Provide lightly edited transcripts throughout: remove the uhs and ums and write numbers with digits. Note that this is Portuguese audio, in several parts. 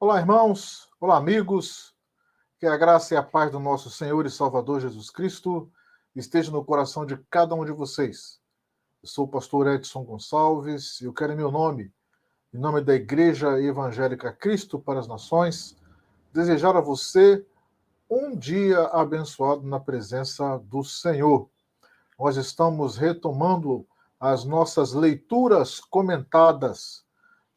Olá, irmãos. Olá, amigos. Que a graça e a paz do nosso Senhor e Salvador Jesus Cristo esteja no coração de cada um de vocês. Eu sou o pastor Edson Gonçalves e eu quero, em nome da Igreja Evangélica Cristo para as Nações, desejar a você um dia abençoado na presença do Senhor. Nós estamos retomando as nossas leituras comentadas.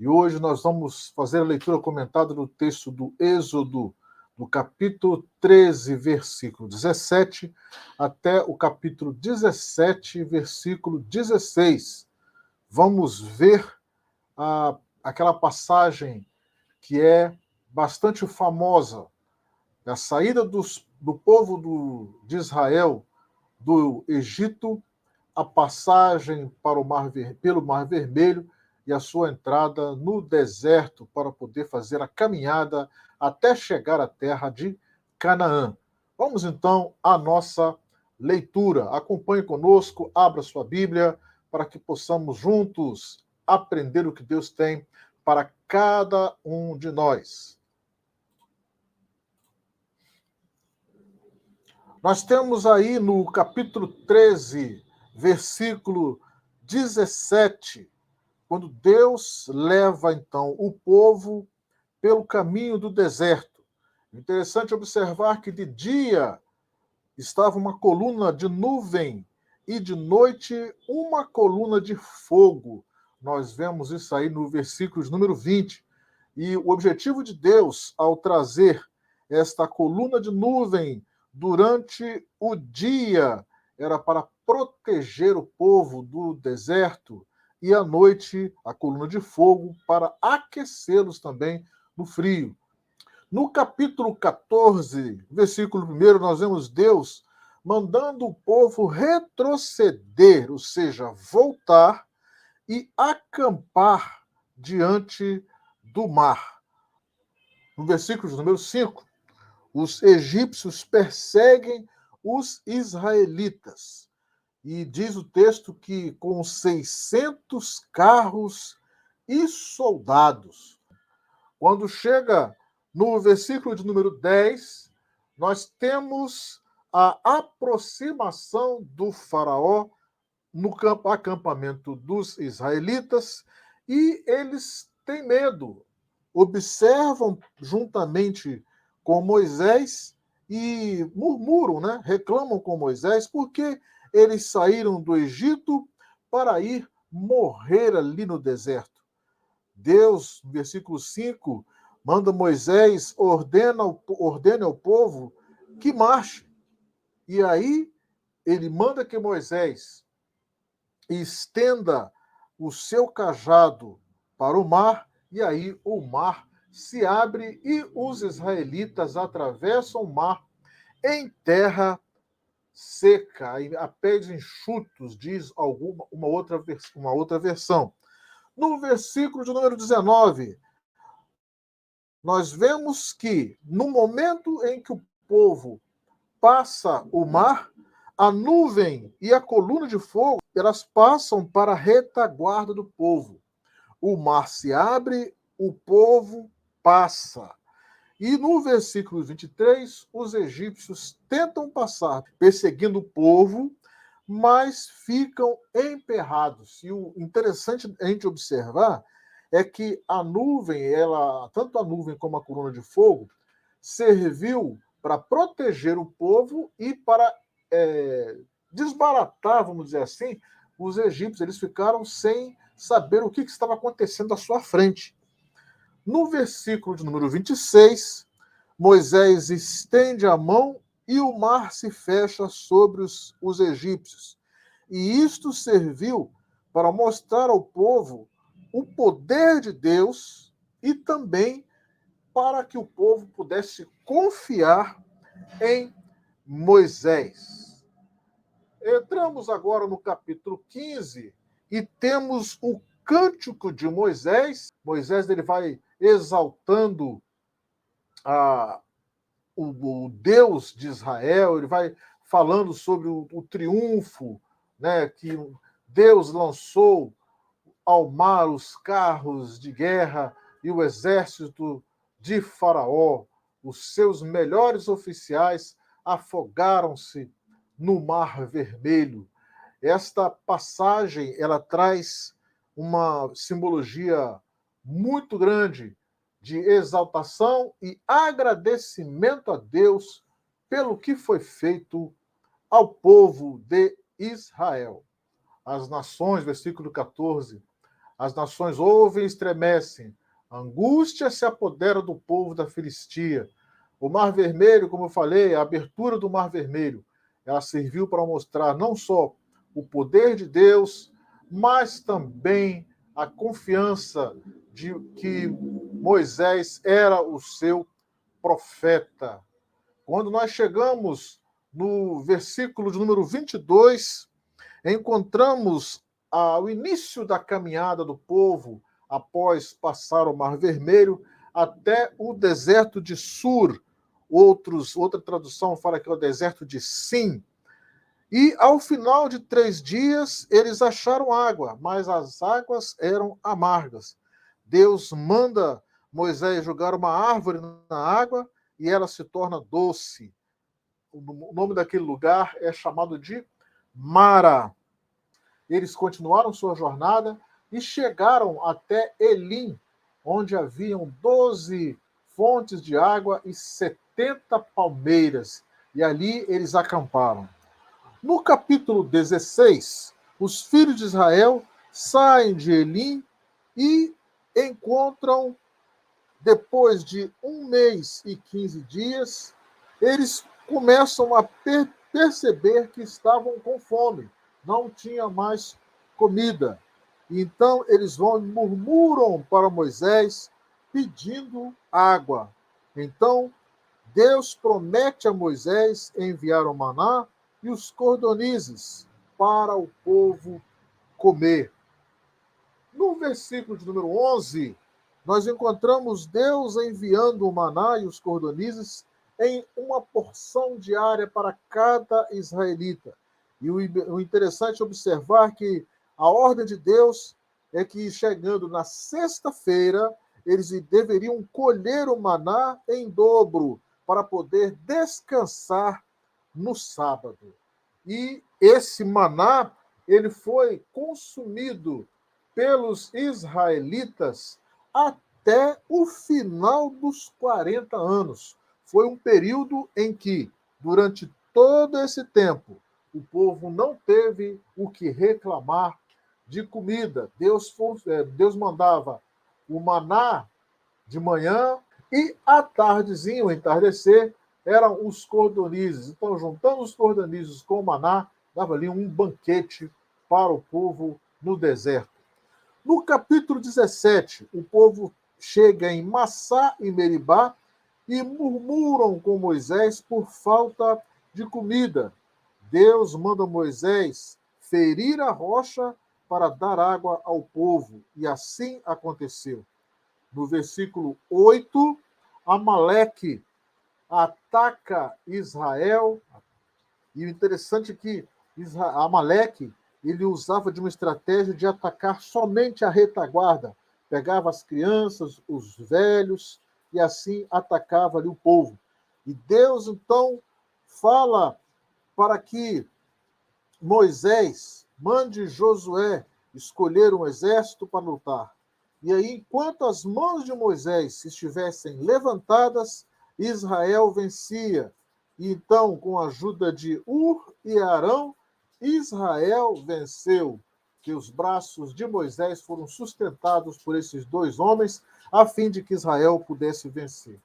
E hoje nós vamos fazer a leitura comentada do texto do Êxodo, do capítulo 13, versículo 17, até o capítulo 17, versículo 16. Vamos ver aquela passagem que é bastante famosa, a saída do povo de Israel do Egito, a passagem pelo Mar Vermelho e a sua entrada no deserto para poder fazer a caminhada até chegar à terra de Canaã. Vamos então à nossa leitura. Acompanhe conosco, abra sua Bíblia para que possamos juntos aprender o que Deus tem para cada um de nós. Nós temos aí no capítulo 13, versículo 17, quando Deus leva então o povo pelo caminho do deserto. Interessante observar que de dia estava uma coluna de nuvem e de noite uma coluna de fogo. Nós vemos isso aí no versículo de número 20. E o objetivo de Deus ao trazer esta coluna de nuvem durante o dia era para proteger o povo do deserto e à noite a coluna de fogo para aquecê-los também no frio. No capítulo 14, versículo 1, nós vemos Deus mandando o povo retroceder, ou seja, voltar e acampar diante do mar. No versículo de número 5, os egípcios perseguem os israelitas. E diz o texto que com 600 carros e soldados. Quando chega no versículo de número 10, nós temos a aproximação do faraó no acampamento dos israelitas e eles têm medo. Observam juntamente com Moisés e murmuram, né? Reclamam com Moisés porque eles saíram do Egito para ir morrer ali no deserto. Deus, no versículo 5, manda Moisés, ordena ao povo que marche. E aí ele manda que Moisés estenda o seu cajado para o mar, e aí o mar se abre e os israelitas atravessam o mar em terra seca, a pés enxutos, diz uma outra versão. No versículo de número 19, nós vemos que no momento em que o povo passa o mar, a nuvem e a coluna de fogo, elas passam para a retaguarda do povo. O mar se abre, o povo passa. E no versículo 23, os egípcios tentam passar, perseguindo o povo, mas ficam emperrados. E o interessante a gente observar é que a nuvem, tanto a nuvem como a coluna de fogo, serviu para proteger o povo e para desbaratar, vamos dizer assim, os egípcios. Eles ficaram sem saber o que estava acontecendo à sua frente. No versículo de número 26, Moisés estende a mão e o mar se fecha sobre os egípcios. E isto serviu para mostrar ao povo o poder de Deus e também para que o povo pudesse confiar em Moisés. Entramos agora no capítulo 15 e temos o cântico de Moisés. Moisés ele vai exaltando o Deus de Israel, ele vai falando sobre o triunfo, né, que Deus lançou ao mar os carros de guerra e o exército de Faraó, os seus melhores oficiais afogaram-se no Mar Vermelho. Esta passagem, ela traz uma simbologia muito grande de exaltação e agradecimento a Deus pelo que foi feito ao povo de Israel. As nações, versículo 14, as nações ouvem e estremecem, a angústia se apodera do povo da Filistia. O Mar Vermelho, como eu falei, a abertura do Mar Vermelho, ela serviu para mostrar não só o poder de Deus, mas também a confiança de que Moisés era o seu profeta. Quando nós chegamos no versículo de número 22, encontramos o início da caminhada do povo após passar o Mar Vermelho até o deserto de Sur. Outra tradução fala que é o deserto de Sim. E ao final de 3 dias, eles acharam água, mas as águas eram amargas. Deus manda Moisés jogar uma árvore na água e ela se torna doce. O nome daquele lugar é chamado de Mara. Eles continuaram sua jornada e chegaram até Elim, onde haviam 12 fontes de água e 70 palmeiras. E ali eles acamparam. No capítulo 16, os filhos de Israel saem de Elim e encontram, depois de 1 mês e 15 dias, eles começam a perceber que estavam com fome, não tinha mais comida. Então eles vão e murmuram para Moisés pedindo água. Então Deus promete a Moisés enviar o maná e os cordonizes para o povo comer. No versículo de número 11, nós encontramos Deus enviando o maná e os cordonizes em uma porção diária para cada israelita. E o interessante é observar que a ordem de Deus é que, chegando na sexta-feira, eles deveriam colher o maná em dobro para poder descansar no sábado. E esse maná, ele foi consumido pelos israelitas até o final dos 40 anos. Foi um período em que, durante todo esse tempo, o povo não teve o que reclamar de comida. Deus mandava o maná de manhã e à tardezinha, o entardecer, eram os cordonizes. Então, juntando os cordonizes com o maná, dava ali um banquete para o povo no deserto. No capítulo 17, o povo chega em Massá e Meribá e murmuram com Moisés por falta de comida. Deus manda Moisés ferir a rocha para dar água ao povo, e assim aconteceu. No versículo 8, Amaleque ataca Israel, e o interessante é que Amaleque ele usava de uma estratégia de atacar somente a retaguarda, pegava as crianças, os velhos, e assim atacava ali o povo. E Deus, então, fala para que Moisés mande Josué escolher um exército para lutar. E aí, enquanto as mãos de Moisés estivessem levantadas, Israel vencia. E então, com a ajuda de Ur e Arão, Israel venceu. Que os braços de Moisés foram sustentados por esses 2 homens, a fim de que Israel pudesse vencer.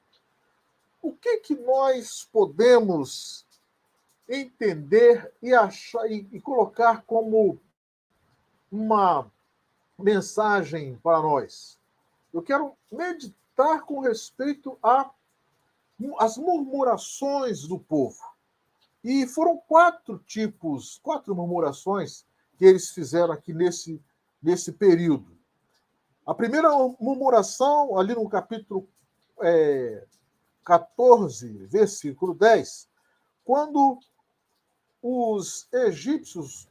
O que nós podemos entender e achar e colocar como uma mensagem para nós? Eu quero meditar com respeito às murmurações do povo. E foram 4 murmurações que eles fizeram aqui nesse período. A primeira murmuração, ali no capítulo 14, versículo 10, quando os egípcios,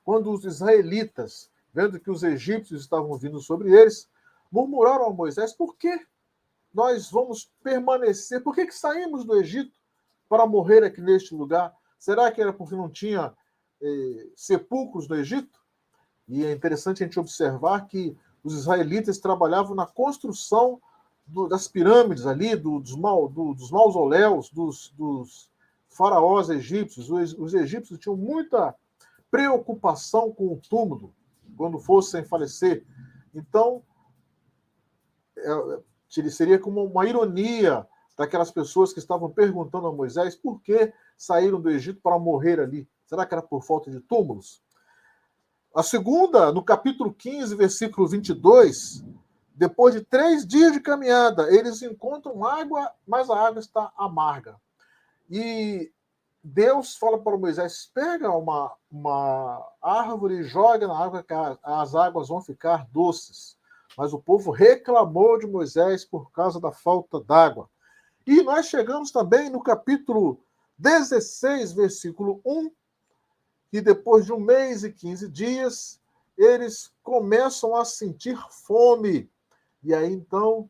quando os israelitas, vendo que os egípcios estavam vindo sobre eles, murmuraram a Moisés: por que nós vamos permanecer? Por que saímos do Egito para morrer aqui neste lugar? Será que era porque não tinha sepulcros no Egito? E é interessante a gente observar que os israelitas trabalhavam na construção das pirâmides ali, dos mausoléus, dos faraós egípcios. Os egípcios tinham muita preocupação com o túmulo quando fossem falecer. Então, seria como uma ironia daquelas pessoas que estavam perguntando a Moisés por que saíram do Egito para morrer ali. Será que era por falta de túmulos? A segunda, no capítulo 15, versículo 22, depois de 3 dias de caminhada, eles encontram água, mas a água está amarga. E Deus fala para Moisés: pega uma árvore e joga na água, que as águas vão ficar doces. Mas o povo reclamou de Moisés por causa da falta d'água. E nós chegamos também no capítulo 16, versículo 1, que depois de 1 mês e 15 dias, eles começam a sentir fome. E aí, então,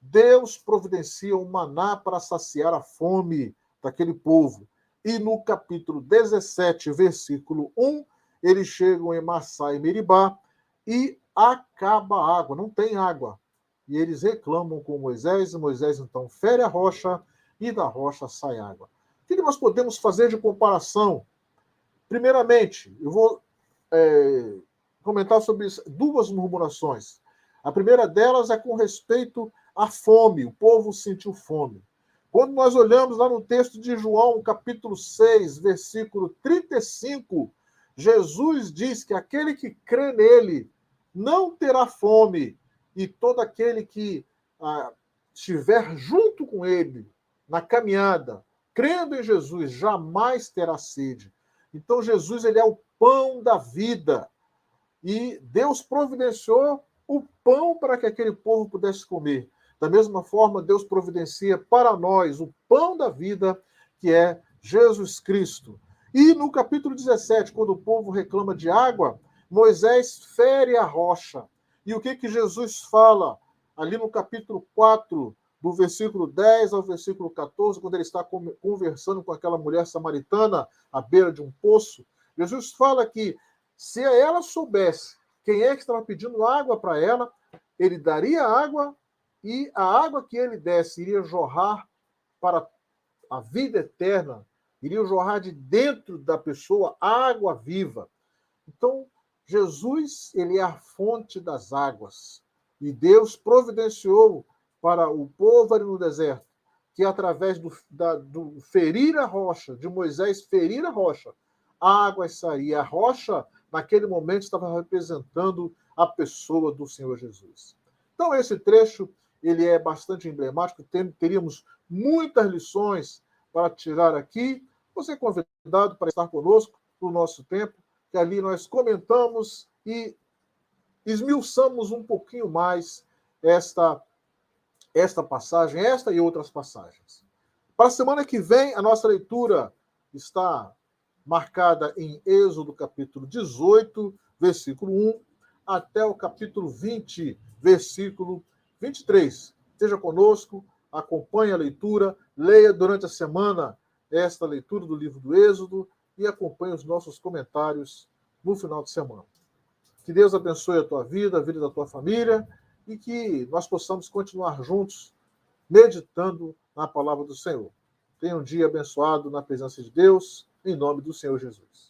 Deus providencia um maná para saciar a fome daquele povo. E no capítulo 17, versículo 1, eles chegam em Massá e Meribá e acaba a água, não tem água. E eles reclamam com Moisés, e Moisés então fere a rocha e da rocha sai água. O que nós podemos fazer de comparação? Primeiramente, eu vou comentar sobre duas murmurações. A primeira delas é com respeito à fome. O povo sentiu fome. Quando nós olhamos lá no texto de João, capítulo 6, versículo 35, Jesus diz que aquele que crê nele não terá fome, e todo aquele que estiver junto com ele na caminhada, crendo em Jesus, jamais terá sede. Então Jesus, ele é o pão da vida. E Deus providenciou o pão para que aquele povo pudesse comer. Da mesma forma, Deus providencia para nós o pão da vida, que é Jesus Cristo. E no capítulo 17, quando o povo reclama de água, Moisés fere a rocha. E o que Jesus fala ali no capítulo 4, do versículo 10 ao versículo 14, quando ele está conversando com aquela mulher samaritana à beira de um poço? Jesus fala que se ela soubesse quem é que estava pedindo água para ela, ele daria água, e a água que ele desse iria jorrar para a vida eterna, iria jorrar de dentro da pessoa água viva. Então, Jesus, ele é a fonte das águas. E Deus providenciou para o povo ali no deserto, que através do ferir a rocha, de Moisés ferir a rocha, a água sairia. A rocha, naquele momento, estava representando a pessoa do Senhor Jesus. Então, esse trecho, ele é bastante emblemático, teríamos muitas lições para tirar aqui. Você é convidado para estar conosco no nosso tempo, que ali nós comentamos e esmiuçamos um pouquinho mais esta passagem, esta e outras passagens. Para a semana que vem, a nossa leitura está marcada em Êxodo capítulo 18, versículo 1, até o capítulo 20, versículo 23. Esteja conosco, acompanhe a leitura, leia durante a semana esta leitura do livro do Êxodo e acompanhe os nossos comentários no final de semana. Que Deus abençoe a tua vida, a vida da tua família, e que nós possamos continuar juntos, meditando na palavra do Senhor. Tenha um dia abençoado na presença de Deus, em nome do Senhor Jesus.